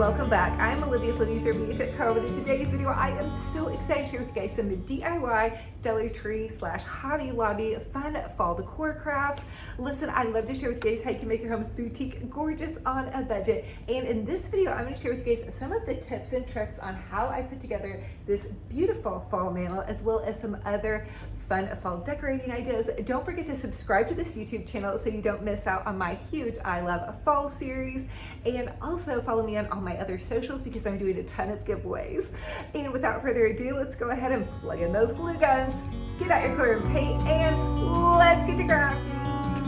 welcome back. I'm Olivia from decor, but in today's video I am so excited to share with you guys some DIY Dollar Tree / Hobby Lobby fun fall decor crafts. Listen, I love to share with you guys how you can make your home's boutique gorgeous on a budget, and in this video I'm going to share with you guys some of the tips and tricks on how I put together this beautiful fall mantle, as well as some other fun fall decorating ideas. Don't forget to subscribe to this YouTube channel so you don't miss out on my huge I Love Fall series, and also follow me on all my other socials because I'm doing a ton of giveaways. And without further ado, let's go ahead and plug in those glue guns, get out your glitter and paint, and let's get to crafting.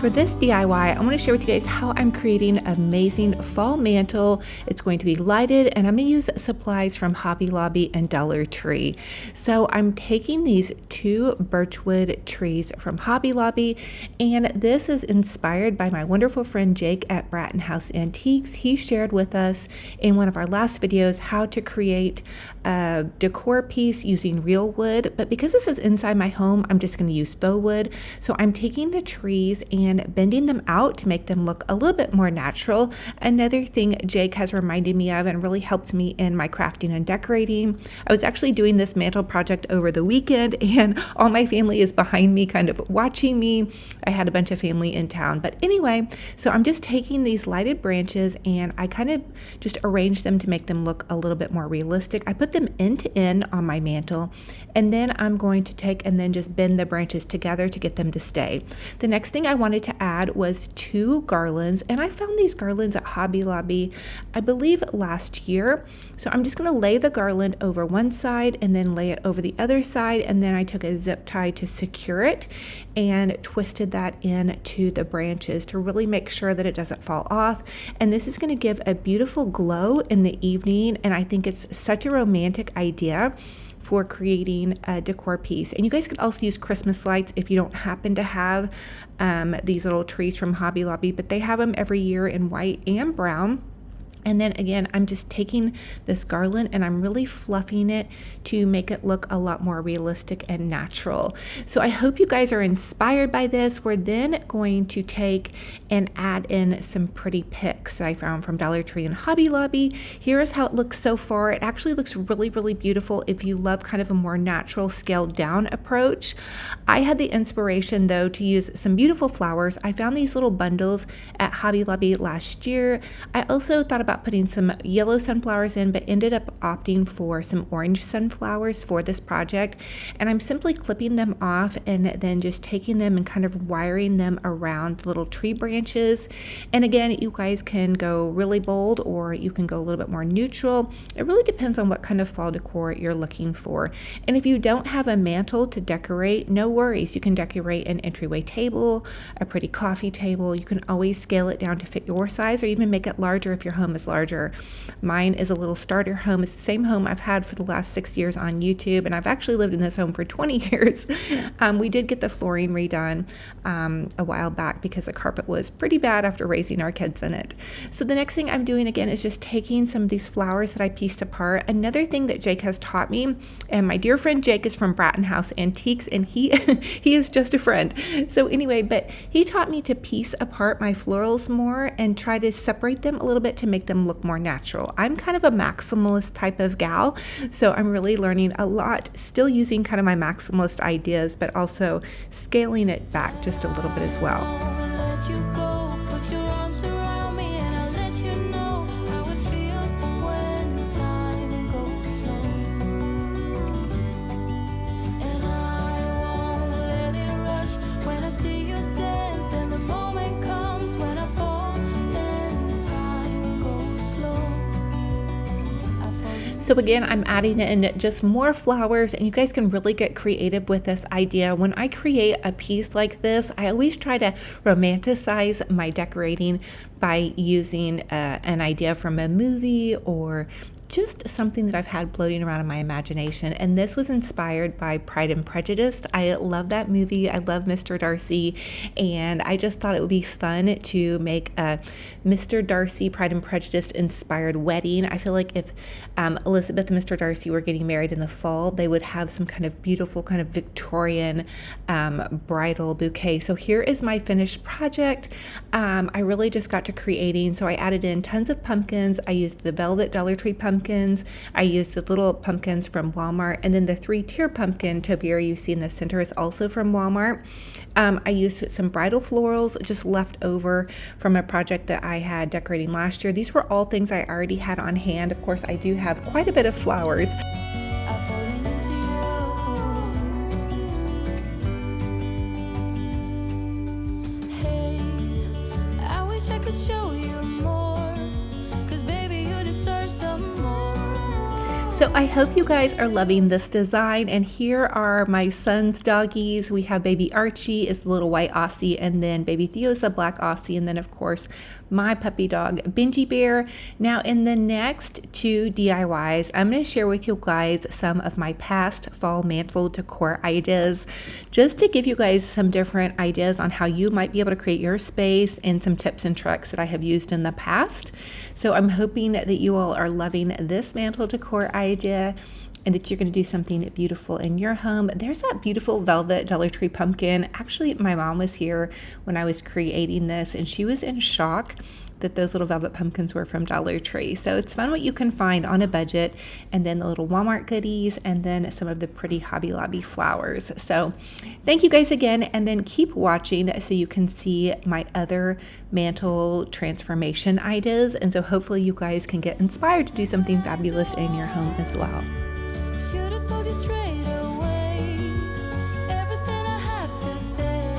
For this DIY, I want to share with you guys how I'm creating an amazing fall mantle. It's going to be lighted, and I'm going to use supplies from Hobby Lobby and Dollar Tree. So I'm taking these 2 birchwood trees from Hobby Lobby, and this is inspired by my wonderful friend Jake at Bratton House Antiques. He shared with us in one of our last videos how to create a decor piece using real wood, but because this is inside my home, I'm just going to use faux wood. So I'm taking the trees and bending them out to make them look a little bit more natural. Another thing Jake has reminded me of and really helped me in my crafting and decorating. I was actually doing this mantle project over the weekend, and all my family is behind me kind of watching me. I had a bunch of family in town, but anyway, so I'm just taking these lighted branches and I kind of just arrange them to make them look a little bit more realistic. I put them end to end on my mantle, and then I'm going to take and then just bend the branches together to get them to stay. The next thing I wanted to add was 2 garlands, and I found these garlands at Hobby Lobby, I believe last year. So I'm just going to lay the garland over one side and then lay it over the other side, and then I took a zip tie to secure it and twisted that into the branches to really make sure that it doesn't fall off. And this is going to give a beautiful glow in the evening, and I think it's such a romantic idea for creating a decor piece. And you guys could also use Christmas lights if you don't happen to have these little trees from Hobby Lobby, but they have them every year in white and brown. And then again, I'm just taking this garland and I'm really fluffing it to make it look a lot more realistic and natural. So I hope you guys are inspired by this. We're then going to take and add in some pretty picks that I found from Dollar Tree and Hobby Lobby. Here's how it looks so far. It actually looks really, really beautiful if you love kind of a more natural scaled down approach. I had the inspiration though to use some beautiful flowers. I found these little bundles at Hobby Lobby last year. I also thought about putting some yellow sunflowers in, but ended up opting for some orange sunflowers for this project. And I'm simply clipping them off and then just taking them and kind of wiring them around little tree branches. And again, you guys can go really bold or you can go a little bit more neutral. It really depends on what kind of fall decor you're looking for. And if you don't have a mantle to decorate, no worries. You can decorate an entryway table, a pretty coffee table. You can always scale it down to fit your size or even make it larger if your home is larger. Mine is a little starter home. It's the same home I've had for the last 6 years on YouTube, and I've actually lived in this home for 20 years. We did get the flooring redone a while back because the carpet was pretty bad after raising our kids in it. So the next thing I'm doing again is just taking some of these flowers that I pieced apart. Another thing that Jake has taught me, and my dear friend Jake is from Bratton House Antiques, and he he is just a friend. So anyway, but he taught me to piece apart my florals more and try to separate them a little bit to make them look more natural. I'm kind of a maximalist type of gal, so I'm really learning a lot, still using kind of my maximalist ideas, but also scaling it back just a little bit as well. So again, I'm adding in just more flowers, and you guys can really get creative with this idea. When I create a piece like this, I always try to romanticize my decorating by using an idea from a movie or just something that I've had floating around in my imagination. And this was inspired by Pride and Prejudice. I love that movie. I love Mr. Darcy. And I just thought it would be fun to make a Mr. Darcy Pride and Prejudice inspired wedding. I feel like if Elizabeth and Mr. Darcy were getting married in the fall, they would have some kind of beautiful kind of Victorian bridal bouquet. So here is my finished project. I really just got to to creating. So I added in tons of pumpkins. I used the velvet Dollar Tree pumpkins. I used the little pumpkins from Walmart, and then the 3-tier pumpkin topiary you see in the center is also from Walmart. I used some bridal florals just left over from a project that I had decorating last year. These were all things I already had on hand. Of course, I do have quite a bit of flowers. So I hope you guys are loving this design, and here are my son's doggies. We have baby Archie is the little white Aussie, and then baby Theo's a black Aussie, and then of course my puppy dog Benji Bear. Now in the next 2 DIYs, I'm going to share with you guys some of my past fall mantle decor ideas, just to give you guys some different ideas on how you might be able to create your space and some tips and tricks that I have used in the past. So I'm hoping that you all are loving this mantle decor idea and that you're going to do something beautiful in your home. There's that beautiful velvet Dollar Tree pumpkin. Actually, my mom was here when I was creating this, and she was in shock that those little velvet pumpkins were from Dollar Tree. So it's fun what you can find on a budget, and then the little Walmart goodies, and then some of the pretty Hobby Lobby flowers. So thank you guys again, and then keep watching so you can see my other mantle transformation ideas. And so hopefully you guys can get inspired to do something fabulous in your home as well. Should've told you straight away everything I have to say.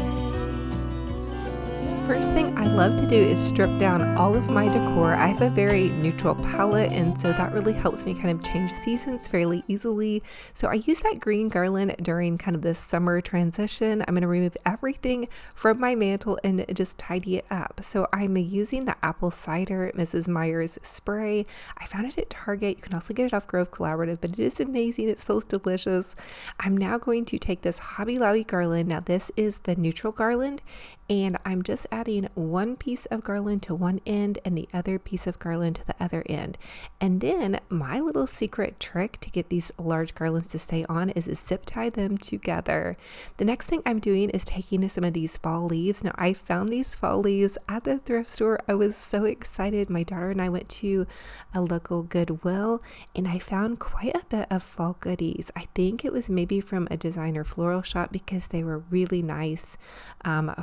First thing I love to do is strip down all of my decor. I have a very neutral palette, and so that really helps me kind of change seasons fairly easily. So I use that green garland during kind of this summer transition. I'm going to remove everything from my mantle and just tidy it up. So I'm using the apple cider Mrs. Meyer's spray. I found it at Target. You can also get it off Grove Collaborative, but it is amazing. It smells delicious. I'm now going to take this Hobby Lobby garland. Now this is the neutral garland, and I'm just adding one piece of garland to one end and the other piece of garland to the other end. And then my little secret trick to get these large garlands to stay on is to zip tie them together. The next thing I'm doing is taking some of these fall leaves. Now I found these fall leaves at the thrift store. I was so excited. My daughter and I went to a local Goodwill, and I found quite a bit of fall goodies. I think it was maybe from a designer floral shop because they were really nice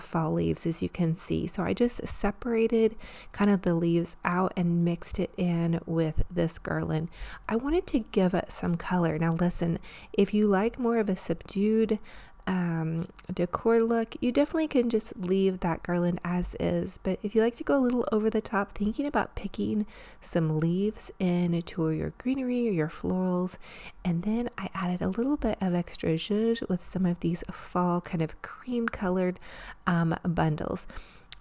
fall leaves, as you can see. So I just separated kind of the leaves out and mixed it in with this garland. I wanted to give it some color. Now listen, if you like more of a subdued decor look, you definitely can just leave that garland as is. But if you like to go a little over the top, thinking about picking some leaves into your greenery or your florals, and then I added a little bit of extra zhuzh with some of these fall kind of cream colored bundles.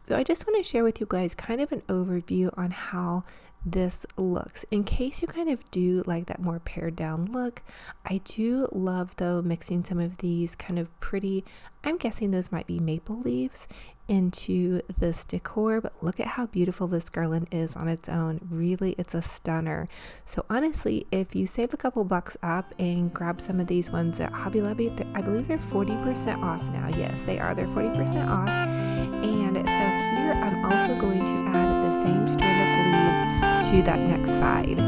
So I just want to share with you guys kind of an overview on how this looks in case you kind of do like that more pared down look. I do love though mixing some of these kind of pretty, I'm guessing those might be maple leaves, into this decor, but look at how beautiful this garland is on its own. Really, it's a stunner. So honestly, if you save a couple bucks up and grab some of these ones at Hobby Lobby, I believe they're 40% off now. Yes, they are. They're 40% off. And so here I'm also going to add the same strand of leaves to that next side.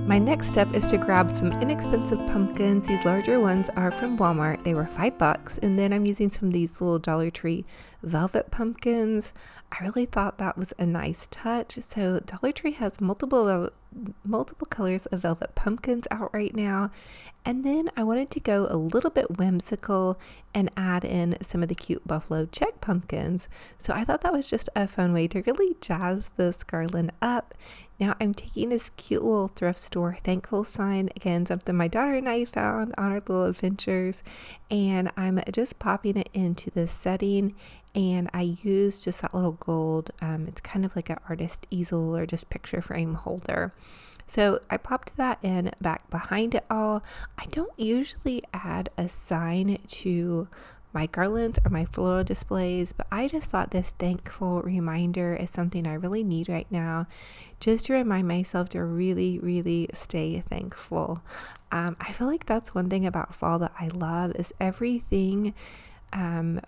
My next step is to grab some inexpensive pumpkins. These larger ones are from Walmart. They were $5, and then I'm using some of these little Dollar Tree velvet pumpkins. I really thought that was a nice touch. So Dollar Tree has multiple colors of velvet pumpkins out right now. And then I wanted to go a little bit whimsical and add in some of the cute buffalo check pumpkins. So I thought that was just a fun way to really jazz this garland up. Now I'm taking this cute little thrift store thankful sign, again, something my daughter and I found on our little adventures, and I'm just popping it into this setting. And I use just that little gold, it's kind of like an artist easel or just picture frame holder. So I popped that in back behind it all. I don't usually add a sign to my garlands or my floral displays, but I just thought this thankful reminder is something I really need right now, just to remind myself to really, really stay thankful. I feel like that's one thing about fall that I love is everything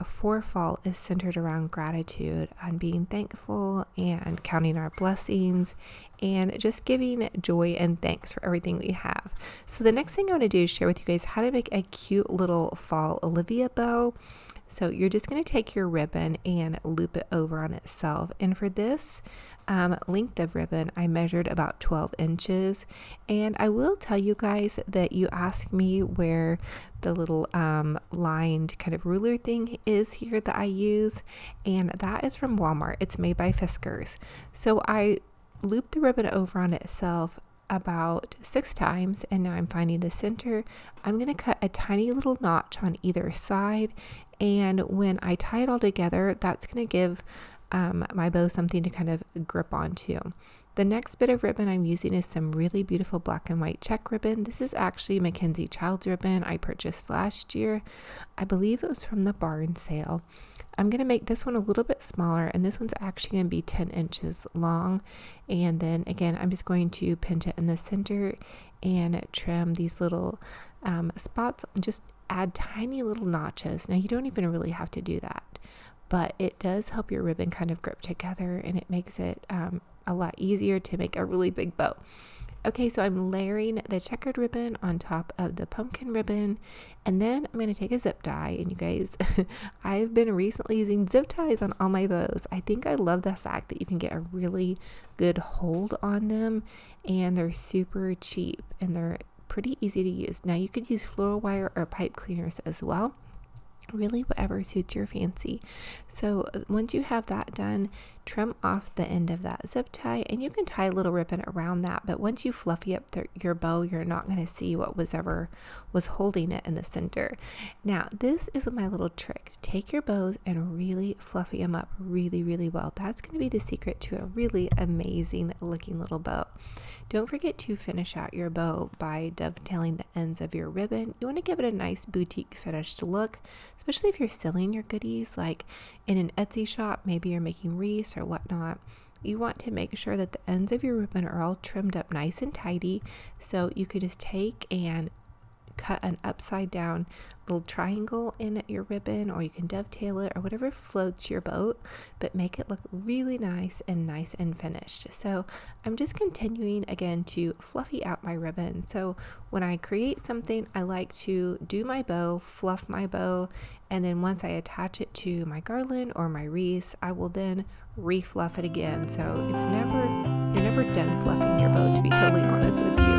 for fall is centered around gratitude, on being thankful and counting our blessings and just giving joy and thanks for everything we have. So the next thing I want to do is share with you guys how to make a cute little fall Olivia bow. So you're just going to take your ribbon and loop it over on itself. And for this length of ribbon, I measured about 12 inches. And I will tell you guys that you asked me where the little lined kind of ruler thing is here that I use. And that is from Walmart. It's made by Fiskars. So I looped the ribbon over on itself about 6 times, and now I'm finding the center. I'm going to cut a tiny little notch on either side, and when I tie it all together, that's going to give my bow something to kind of grip onto. The next bit of ribbon I'm using is some really beautiful black and white check ribbon. This is actually Mackenzie Child's ribbon I purchased last year. I believe it was from the barn sale. I'm going to make this one a little bit smaller, and this one's actually going to be 10 inches long. And then again, I'm just going to pinch it in the center and trim these little spots, and just add tiny little notches. Now you don't even really have to do that, but it does help your ribbon kind of grip together, and it makes it a lot easier to make a really big bow. Okay, so I'm layering the checkered ribbon on top of the pumpkin ribbon, and then I'm going to take a zip tie. And you guys, I've been recently using zip ties on all my bows. I think I love the fact that you can get a really good hold on them, and they're super cheap and they're pretty easy to use. Now you could use floral wire or pipe cleaners as well. Really whatever suits your fancy. So once you have that done, trim off the end of that zip tie, and you can tie a little ribbon around that, but once you fluffy up your bow, you're not going to see what was holding it in the center. Now this is my little trick. Take your bows and really fluffy them up really well. That's going to be the secret to a really amazing looking little bow. Don't forget to finish out your bow by dovetailing the ends of your ribbon. You want to give it a nice boutique finished look, especially if you're selling your goodies like in an Etsy shop. Maybe you're making wreaths or whatnot. You want to make sure that the ends of your ribbon are all trimmed up nice and tidy. So you could just take and cut an upside down little triangle in your ribbon, or you can dovetail it or whatever floats your boat, but make it look really nice and finished. So I'm just continuing again to fluffy out my ribbon. So when I create something, I like to do my bow, fluff my bow, and then once I attach it to my garland or my wreath, I will then refluff it again. So you're never done fluffing your bow, to be totally honest with you.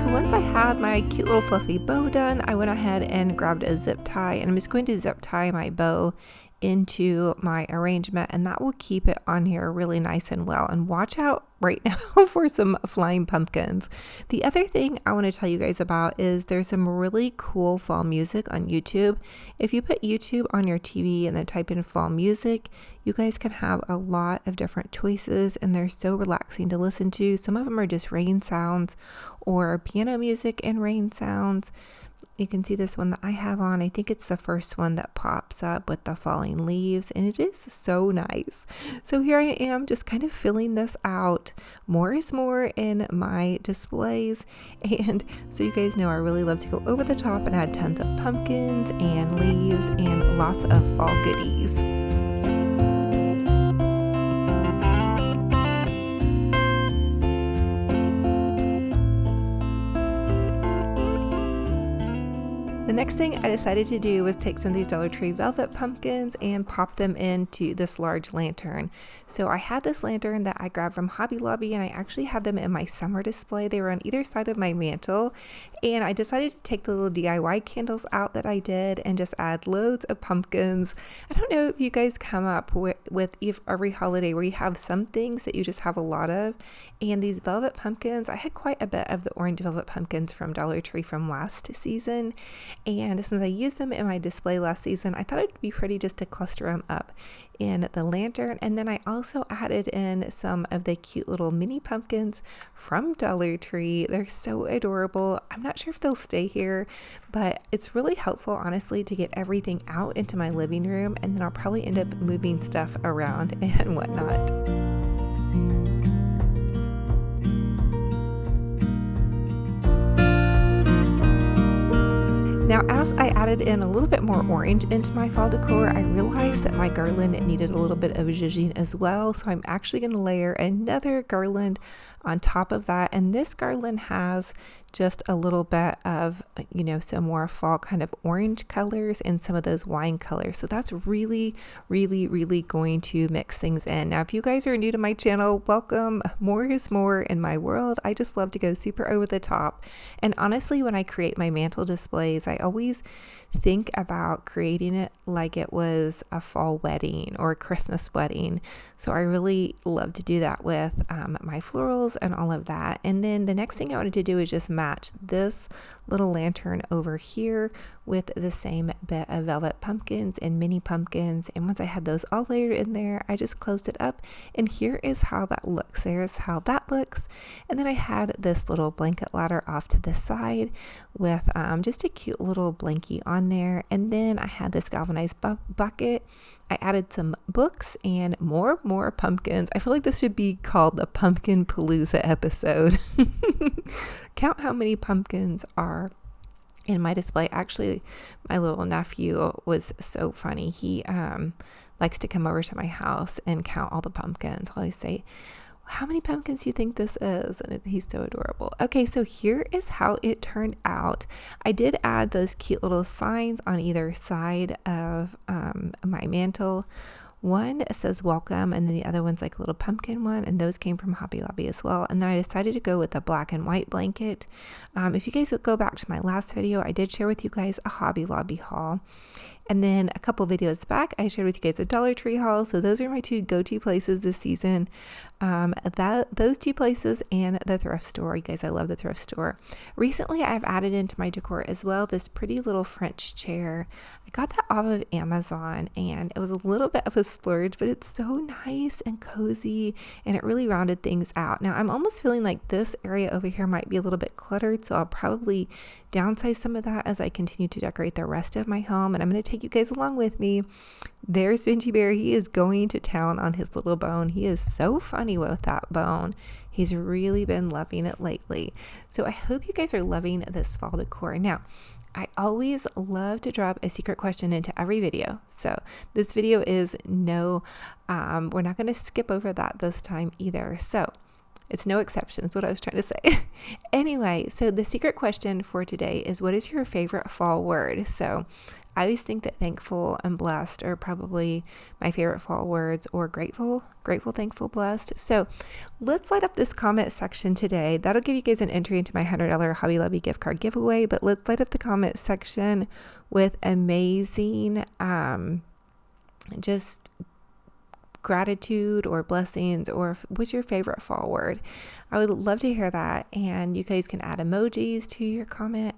Once I had my cute little fluffy bow done, I went ahead and grabbed a zip tie, and I'm just going to zip tie my bow into my arrangement, and that will keep it on here really nice and well. And watch out right now for some flying pumpkins. The other thing I want to tell you guys about is there's some really cool fall music on YouTube. If you put YouTube on your TV and then type in fall music, you guys can have a lot of different choices, and they're so relaxing to listen to. Some of them are just rain sounds or piano music and rain sounds. You can see this one that I have on. I think it's the first one that pops up with the falling leaves, and it is so nice. So here I am just kind of filling this out. More is more in my displays. And so you guys know I really love to go over the top and add tons of pumpkins and leaves and lots of fall goodies. The next thing I decided to do was take some of these Dollar Tree velvet pumpkins and pop them into this large lantern. So I had this lantern that I grabbed from Hobby Lobby, and I actually had them in my summer display. They were on either side of my mantle, and I decided to take the little DIY candles out that I did and just add loads of pumpkins. I don't know if you guys come up with every holiday where you have some things that you just have a lot of, and these velvet pumpkins, I had quite a bit of the orange velvet pumpkins from Dollar Tree from last season. And since I used them in my display last season, I thought it'd be pretty just to cluster them up in the lantern. And then I also added in some of the cute little mini pumpkins from Dollar Tree. They're so adorable. I'm not sure if they'll stay here, but it's really helpful, honestly, to get everything out into my living room. And then I'll probably end up moving stuff around and whatnot. Now, as I added in a little bit more orange into my fall decor, I realized that my garland needed a little bit of zhuzhing as well. So I'm actually going to layer another garland on top of that. And this garland has just a little bit of, some more fall kind of orange colors and some of those wine colors. So that's really, really, really going to mix things in. Now, if you guys are new to my channel, welcome. More is more in my world. I just love to go super over the top. And honestly, when I create my mantle displays, I always think about creating it like it was a fall wedding or a Christmas wedding. So I really love to do that with my florals and all of that. And then the next thing I wanted to do is just match this little lantern over here with the same bit of velvet pumpkins and mini pumpkins. And once I had those all layered in there, I just closed it up. And here is how that looks. There's how that looks. And then I had this little blanket ladder off to the side with just a cute little blankie on there. And then I had this galvanized bucket. I added some books and more pumpkins. I feel like this should be called the Pumpkin Palooza episode. Count how many pumpkins are in my display. Actually, my little nephew was so funny. He likes to come over to my house and count all the pumpkins. I always say, how many pumpkins do you think this is? And he's so adorable. Okay, so here is how it turned out. I did add those cute little signs on either side of my mantle. One says welcome, and then the other one's like a little pumpkin one, and those came from Hobby Lobby as well. And then I decided to go with a black and white blanket. If you guys would go back to my last video, I did share with you guys a Hobby Lobby haul. And then a couple videos back, I shared with you guys a Dollar Tree haul. So those are my two go-to places this season. Those two places and the thrift store. You guys, I love the thrift store. Recently, I've added into my decor as well this pretty little French chair. I got that off of Amazon, and it was a little bit of a splurge, but it's so nice and cozy, and it really rounded things out. Now, I'm almost feeling like this area over here might be a little bit cluttered, so I'll probably downsize some of that as I continue to decorate the rest of my home. And I'm going to take you guys along with me. There's Benji Bear. He is going to town on his little bone. He is so funny with that bone. He's really been loving it lately. So I hope you guys are loving this fall decor. Now, I always love to drop a secret question into every video. So this video is we're not going to skip over that this time either. So it's no exception, is what I was trying to say. Anyway, so the secret question for today is, what is your favorite fall word? So I always think that thankful and blessed are probably my favorite fall words, or grateful, thankful, blessed. So let's light up this comment section today. That'll give you guys an entry into my $100 Hobby Lobby gift card giveaway. But let's light up the comment section with amazing, just gratitude or blessings, or what's your favorite fall word? I would love to hear that. And you guys can add emojis to your comment,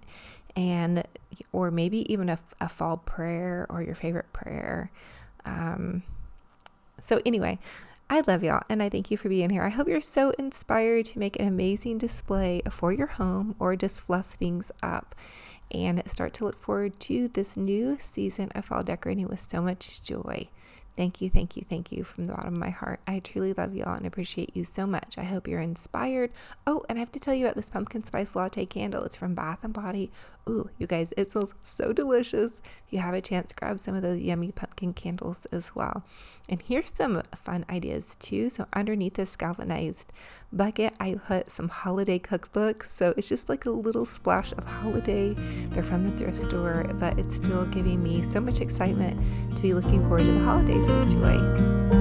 and or maybe even a fall prayer or your favorite prayer. So anyway, I love y'all, and I thank you for being here. I hope you're so inspired to make an amazing display for your home, or just fluff things up and start to look forward to this new season of fall decorating with so much joy. Thank you, thank you, thank you from the bottom of my heart. I truly love y'all and appreciate you so much. I hope you're inspired. Oh, and I have to tell you about this pumpkin spice latte candle. It's from Bath & Body. Ooh, you guys, it smells so delicious. If you have a chance, grab some of those yummy pumpkin candles as well. And here's some fun ideas too. So underneath this galvanized bucket, I put some holiday cookbooks. So it's just like a little splash of holiday. They're from the thrift store, but it's still giving me so much excitement to be looking forward to the holidays with joy.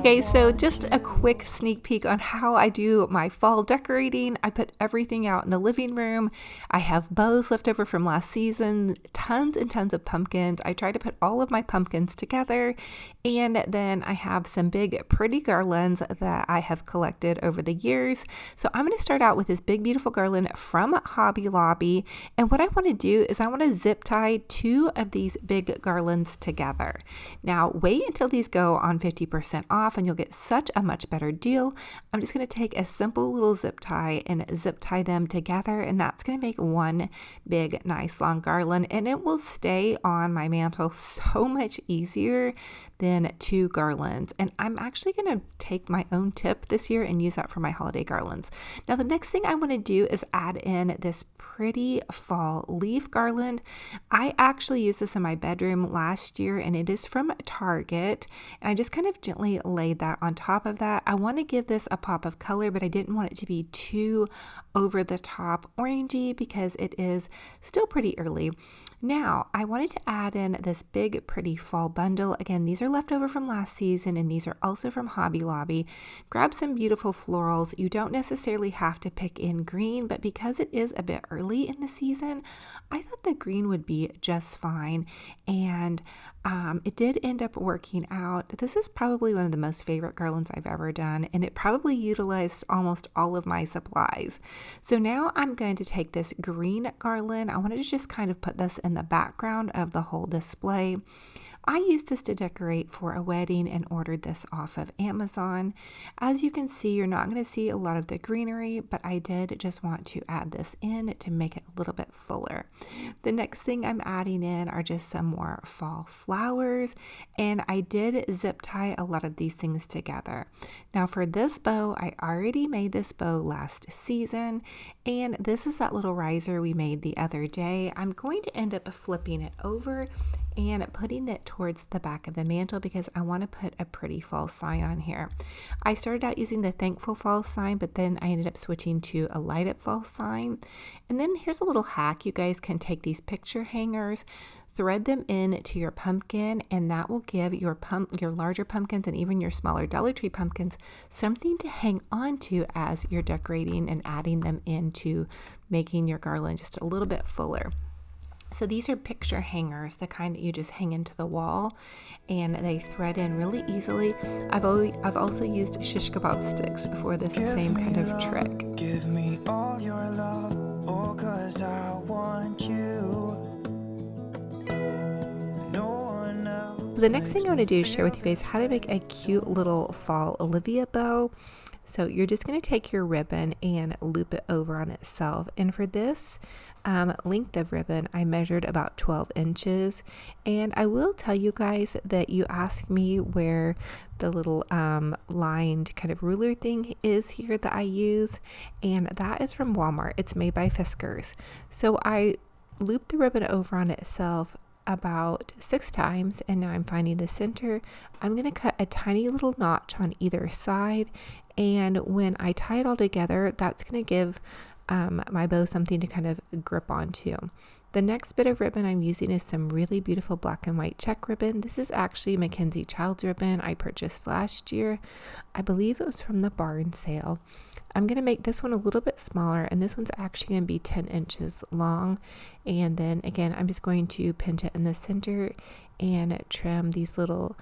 you guys, so just a quick sneak peek on how I do my fall decorating. I put everything out in the living room. I have bows left over from last season, tons and tons of pumpkins. I try to put all of my pumpkins together, and then I have some big pretty garlands that I have collected over the years. So I'm going to start out with this big beautiful garland from Hobby Lobby, and what I want to do is I want to zip tie 2 of these big garlands together. Now wait until these go on 50% off and you'll get such a much better deal. I'm just going to take a simple little zip tie and zip tie them together, and that's going to make one big nice long garland, and it will stay on my mantle so much easier than 2 garlands. And I'm actually going to take my own tip this year and use that for my holiday garlands. Now the next thing I want to do is add in this pretty fall leaf garland. I actually used this in my bedroom last year, and it is from Target, and I just kind of gently laid that on top of that. I want to give this a pop of color, but I didn't want it to be too over the top orangey because it is still pretty early. Now, I wanted to add in this big pretty fall bundle. Again, these are left over from last season, and these are also from Hobby Lobby. Grab some beautiful florals. You don't necessarily have to pick in green, but because it is a bit early in the season, I thought the green would be just fine, and it did end up working out. This is probably one of the most favorite garlands I've ever done, and it probably utilized almost all of my supplies. So now I'm going to take this green garland. I wanted to just kind of put this in the background of the whole display. I used this to decorate for a wedding and ordered this off of Amazon. As you can see, you're not going to see a lot of the greenery, but I did just want to add this in to make it a little bit fuller. The next thing I'm adding in are just some more fall flowers, and I did zip tie a lot of these things together. Now for this bow, I already made this bow last season, and this is that little riser we made the other day. I'm going to end up flipping it over and putting it towards the back of the mantle because I want to put a pretty fall sign on here. I started out using the thankful fall sign, but then I ended up switching to a light up fall sign. And then here's a little hack. You guys can take these picture hangers, thread them in to your pumpkin, and that will give your larger pumpkins and even your smaller Dollar Tree pumpkins something to hang on to as you're decorating and adding them into making your garland just a little bit fuller. So these are picture hangers, the kind that you just hang into the wall, and they thread in really easily. I've also used shish kebab sticks for this same kind of trick. Give me all your love, oh, 'cause I want you. No one else. The next thing I want to do is share with you guys how to make a cute little fall Olivia bow. So you're just going to take your ribbon and loop it over on itself. And for this length of ribbon, I measured about 12 inches. And I will tell you guys that you asked me where the little lined kind of ruler thing is here that I use. And that is from Walmart. It's made by Fiskars. So I looped the ribbon over on itself about 6 times, and now I'm finding the center. I'm going to cut a tiny little notch on either side, and when I tie it all together, that's going to give my bow something to kind of grip onto. The next bit of ribbon I'm using is some really beautiful black and white check ribbon. This is actually Mackenzie Childs ribbon I purchased last year. I believe it was from the barn sale. I'm going to make this one a little bit smaller, and this one's actually going to be 10 inches long. And then again, I'm just going to pinch it in the center and trim these little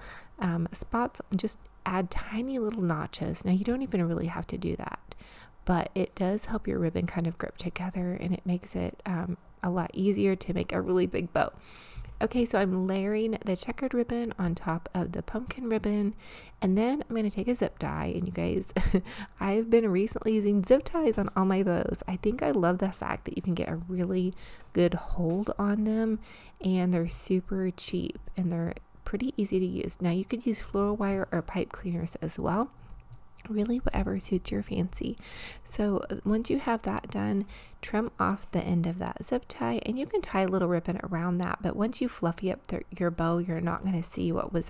spots and just add tiny little notches. Now you don't even really have to do that, but it does help your ribbon kind of grip together, and it makes it a lot easier to make a really big bow. Okay, so I'm layering the checkered ribbon on top of the pumpkin ribbon, and then I'm going to take a zip tie. And you guys, I've been recently using zip ties on all my bows. I think I love the fact that you can get a really good hold on them, and they're super cheap and they're pretty easy to use. Now you could use floral wire or pipe cleaners as well. Really whatever suits your fancy. So once you have that done, trim off the end of that zip tie, and you can tie a little ribbon around that, but once you fluffy up your bow, you're not going to see what was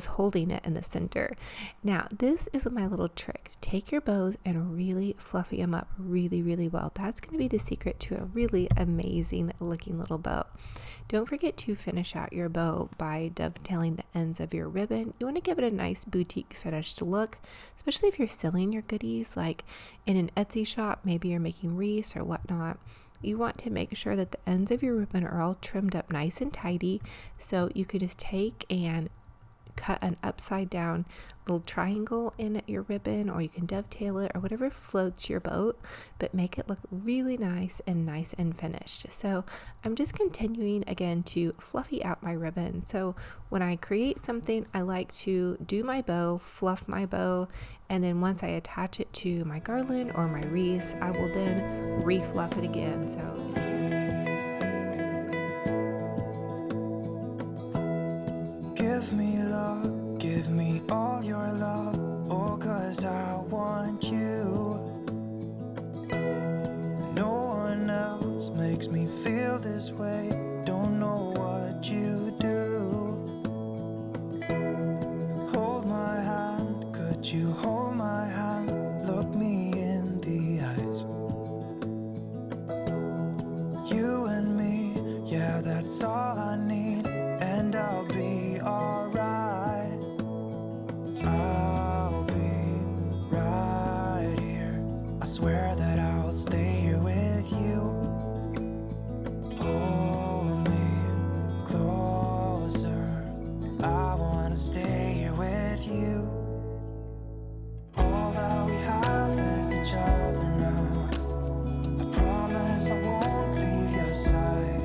holding it in the center. Now, this is my little trick. Take your bows and really fluffy them up really well. That's going to be the secret to a really amazing looking little bow. Don't forget to finish out your bow by dovetailing the ends of your ribbon. You want to give it a nice boutique finished look, especially if you're selling your goodies like in an Etsy shop. Maybe you're making wreaths or whatnot. You want to make sure that the ends of your ribbon are all trimmed up nice and tidy, so you could just take and cut an upside down little triangle in your ribbon, or you can dovetail it or whatever floats your boat, but make it look really nice and finished. So I'm just continuing again to fluffy out my ribbon. So when I create something, I like to do my bow, fluff my bow, and then once I attach it to my garland or my wreath, I will then refluff it again. So Give me love, give me all your love, oh, 'cause I want you. No one else makes me feel this way, don't know what you do. Hold my hand, could you hold my hand, look me in the eyes. You and me, yeah, that's all I need, and I'll be alright. I'll be right here. I swear that I'll stay here with you. Hold me closer. I wanna stay here with you. All that we have is each other now. I promise I won't leave your side.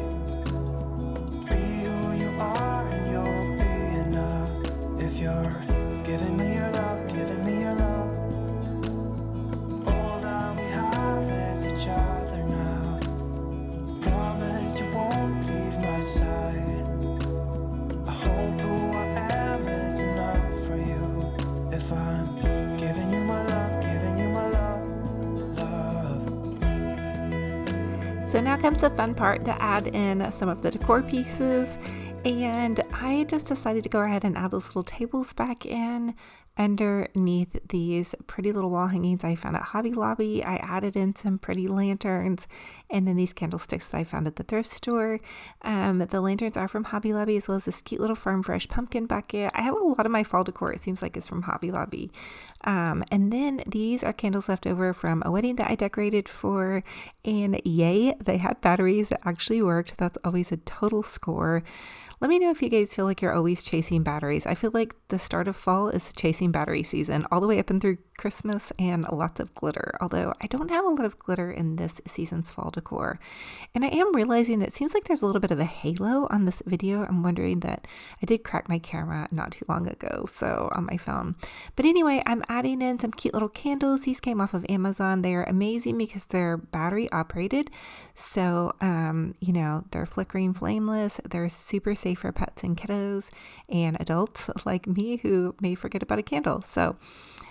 If you're giving me your love, giving me your love. All that we have is each other now. Promise you won't leave my side. I hope who I am is enough for you. If I'm giving you my love, giving you my love. So now comes the fun part, to add in some of the decor pieces. And I just decided to go ahead and add those little tables back in underneath these pretty little wall hangings I found at Hobby Lobby. I added in some pretty lanterns and then these candlesticks that I found at the thrift store. The lanterns are from Hobby Lobby, as well as this cute little Farm Fresh pumpkin bucket. I have a lot of my fall decor, it seems like, is from Hobby Lobby. And then these are candles left over from a wedding that I decorated for, and yay, they had batteries that actually worked. That's always a total score. Let me know if you guys feel like you're always chasing batteries. I feel like the start of fall is chasing battery season, all the way up and through Christmas, and lots of glitter. Although I don't have a lot of glitter in this season's fall decor. And I am realizing that it seems like there's a little bit of a halo on this video. I'm wondering that I did crack my camera not too long ago, so on my phone. But anyway, I'm adding in some cute little candles. These came off of Amazon. They are amazing because they're battery operated. So, you know, they're flickering flameless. They're super safe for pets and kiddos and adults like me who may forget about a candle. So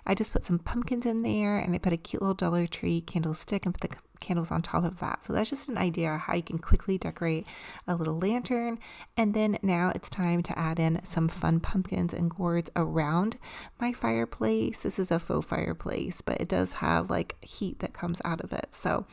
I just put some pumpkins in there, and I put a cute little Dollar Tree candlestick and put the candles on top of that. So that's just an idea how you can quickly decorate a little lantern. And then now it's time to add in some fun pumpkins and gourds around my fireplace. This is a faux fireplace, but it does have like heat that comes out of it. So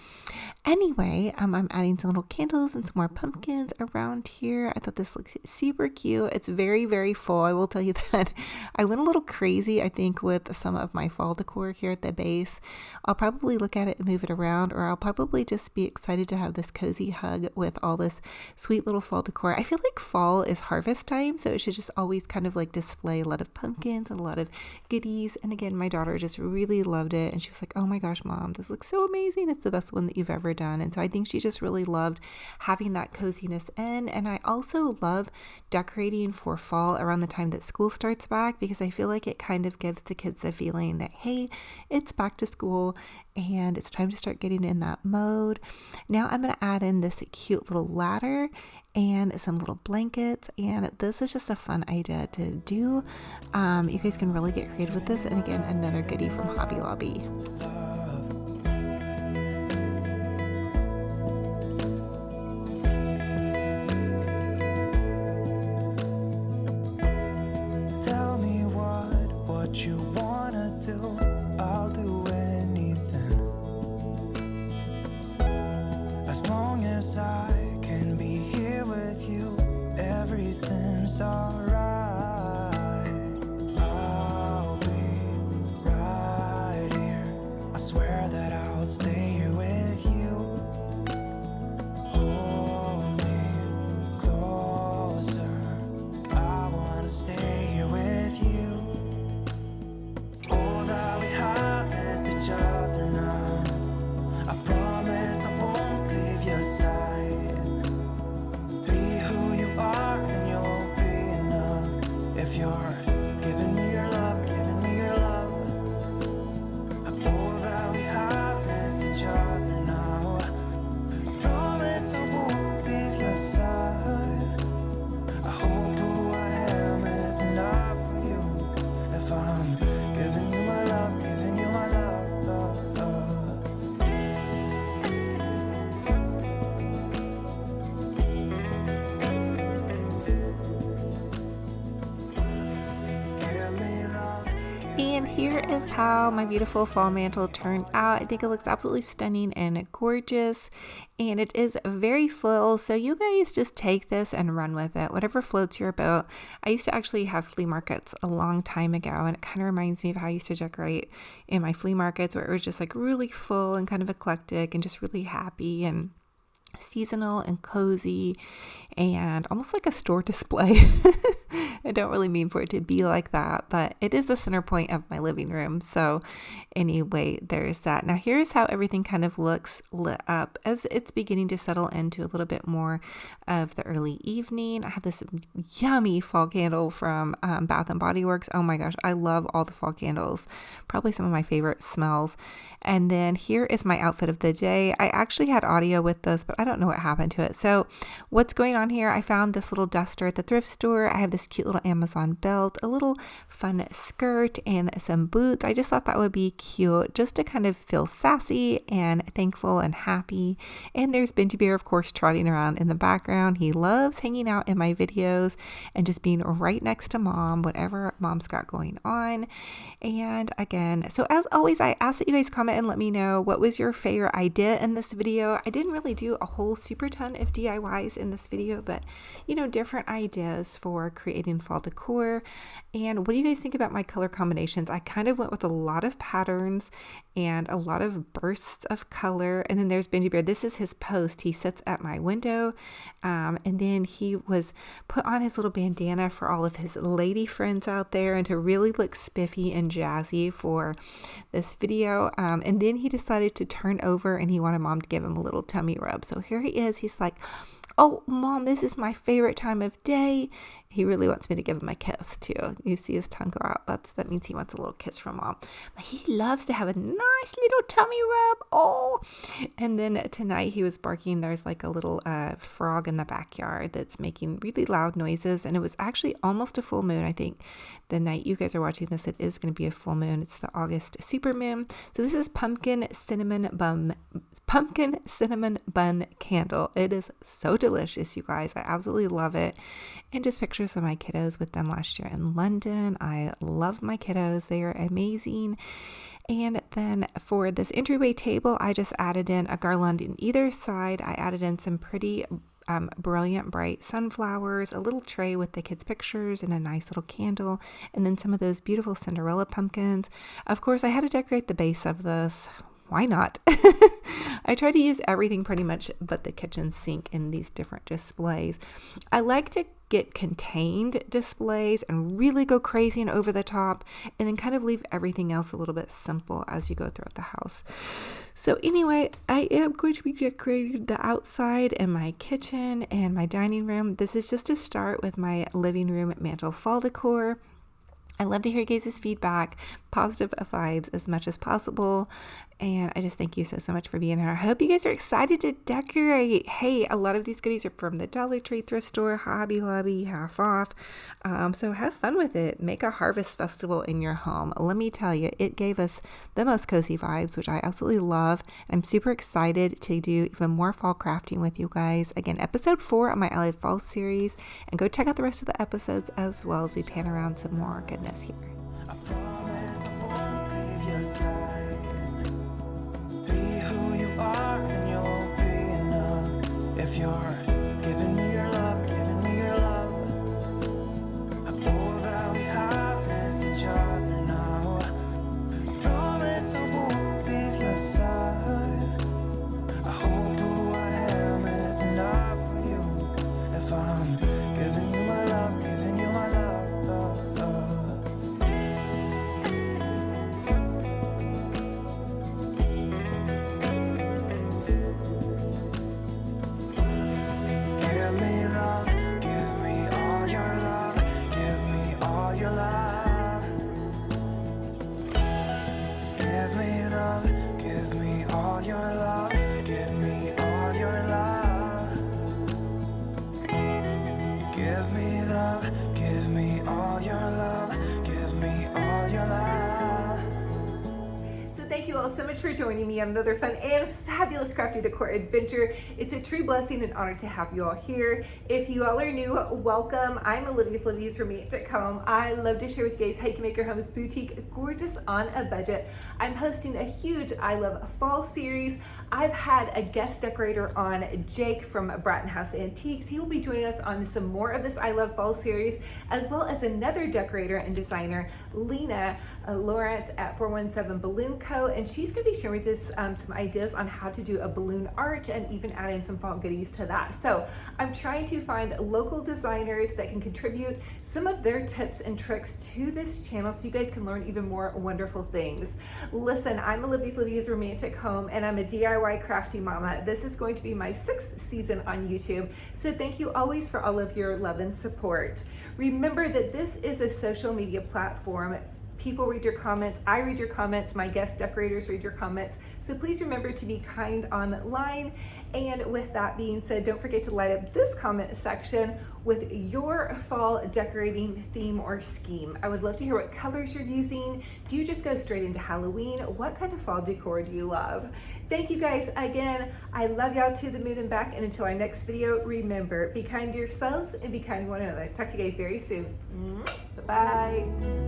anyway, I'm adding some little candles and some more pumpkins around here. I thought this looks super cute. It's very, very full. I will tell you that I went a little crazy, I think, with some of my fall decor here at the base. I'll probably look at it and move it around, or I'll probably just be excited to have this cozy hug with all this sweet little fall decor. I feel like fall is harvest time, so it should just always kind of like display a lot of pumpkins and a lot of goodies. And again, my daughter just really loved it, and she was like, oh my gosh, Mom, this looks so amazing. It's the best one that you've ever done. And so I think she just really loved having that coziness in. And I also love decorating for fall around the time that school starts back, because I feel like it kind of gives the kids the feeling that, hey, it's back to school and it's time to start getting in that mode. Now I'm going to add in this cute little ladder and some little blankets, and this is just a fun idea to do. You guys can really get creative with this. And again, another goodie from Hobby Lobby. as I can be here with you, everything's alright. I'll be right here. I swear that I'll stay here with you. Hold me closer. I wanna stay here with you. All that we have is each other now. I promise I won't leave your side. Be who you are and you'll be enough. If you're giving me your love, giving me your love. All that we have is each other now. I promise I won't leave your side. I hope who I am is enough for you. If I'm giving you my love, giving you my love, love, love. Give me love. And here is how my beautiful fall mantle turned out. I think it looks absolutely stunning and gorgeous, and it is very full, so you guys just take this and run with it, whatever floats your boat. I used to actually have flea markets a long time ago, and it kind of reminds me of how I used to decorate in my flea markets, where it was just like really full and kind of eclectic and just really happy and seasonal and cozy and almost like a store display. I don't really mean for it to be like that, but it is the center point of my living room. So anyway, there's that. Now here's how everything kind of looks lit up as it's beginning to settle into a little bit more of the early evening. I have this yummy fall candle from Bath and Body Works. Oh my gosh, I love all the fall candles. Probably some of my favorite smells. And then here is my outfit of the day. I actually had audio with this, but I don't know what happened to it. So what's going on here? I found this little duster at the thrift store. I have this cute little Amazon belt, a little fun skirt, and some boots. I just thought that would be cute just to kind of feel sassy and thankful and happy. And there's Benji Bear, of course, trotting around in the background. He loves hanging out in my videos and just being right next to mom, whatever mom's got going on. And again, so as always, I ask that you guys comment and let me know what was your favorite idea in this video. I didn't really do a whole super ton of DIYs in this video, but you know, different ideas for creating fall decor. And what do you guys think about my color combinations? I kind of went with a lot of patterns and a lot of bursts of color. And then there's Benji Bear. This is his post. He sits at my window. And then he was put on his little bandana for all of his lady friends out there and to really look spiffy and jazzy for this video. And then he decided to turn over and he wanted mom to give him a little tummy rub. So here he is. He's like, "Oh, mom, this is my favorite time of day." He really wants me to give him a kiss too. You see his tongue go out. That means he wants a little kiss from mom. But he loves to have a nice little tummy rub. Oh, and then tonight he was barking. There's like a little frog in the backyard that's making really loud noises. And it was actually almost a full moon. I think the night you guys are watching this, it is going to be a full moon. It's the August super moon. So this is pumpkin cinnamon bun candle. It is so delicious, you guys. I absolutely love it. And just pictures of my kiddos with them last year in London. I love my kiddos. They are amazing. And then for this entryway table, I just added in a garland in either side. I added in some pretty brilliant bright sunflowers, a little tray with the kids' pictures and a nice little candle, and then some of those beautiful Cinderella pumpkins. Of course, I had to decorate the base of this. Why not? I try to use everything pretty much but the kitchen sink in these different displays. I like to get contained displays and really go crazy and over the top, and then kind of leave everything else a little bit simple as you go throughout the house. So anyway, I am going to be decorating the outside and my kitchen and my dining room. This is just to start with my living room mantle fall decor. I love to hear you guys' feedback, positive vibes as much as possible. And I just thank you so much for being here. I hope you guys are excited to decorate. Hey, a lot of these goodies are from the Dollar Tree thrift store, Hobby Lobby, half off. So have fun with it. Make a harvest festival in your home. Let me tell you, it gave us the most cozy vibes, which I absolutely love. I'm super excited to do even more fall crafting with you guys. Again, episode 4 of my LA Fall series. And go check out the rest of the episodes as well as we pan around some more goodness here. I promise I won't leave your side. Be who you are and you'll be enough. If for joining me on another fun and fabulous crafty decor adventure. It's a true blessing and honor to have you all here. If you all are new, welcome. I'm Olivia with Olivia's Romantic Home. I love to share with you guys how you can make your home's boutique gorgeous on a budget. I'm hosting a huge I Love Fall series. I've had a guest decorator on, Jake from Bratton Antiques. He will be joining us on some more of this I Love Fall series, as well as another decorator and designer, Lena Lawrence at 417 Balloon Co. And she's going to be sharing with us some ideas on how to do a balloon art and even adding some fall goodies to that. So I'm trying to find local designers that can contribute some of their tips and tricks to this channel so you guys can learn even more wonderful things. Listen, I'm Olivia's Romantic Home, and I'm a DIY crafty mama. This is going to be my 6th season on YouTube, so thank you always for all of your love and support. Remember that this is a social media platform. People read your comments, I read your comments, my guest decorators read your comments, so please remember to be kind online. And with that being said, don't forget to light up this comment section with your fall decorating theme or scheme. I would love to hear what colors you're using. Do you just go straight into Halloween? What kind of fall decor do you love? Thank you guys again. I love y'all to the moon and back, and until our next video, remember, be kind to yourselves and be kind to one another. Talk to you guys very soon. Bye-bye.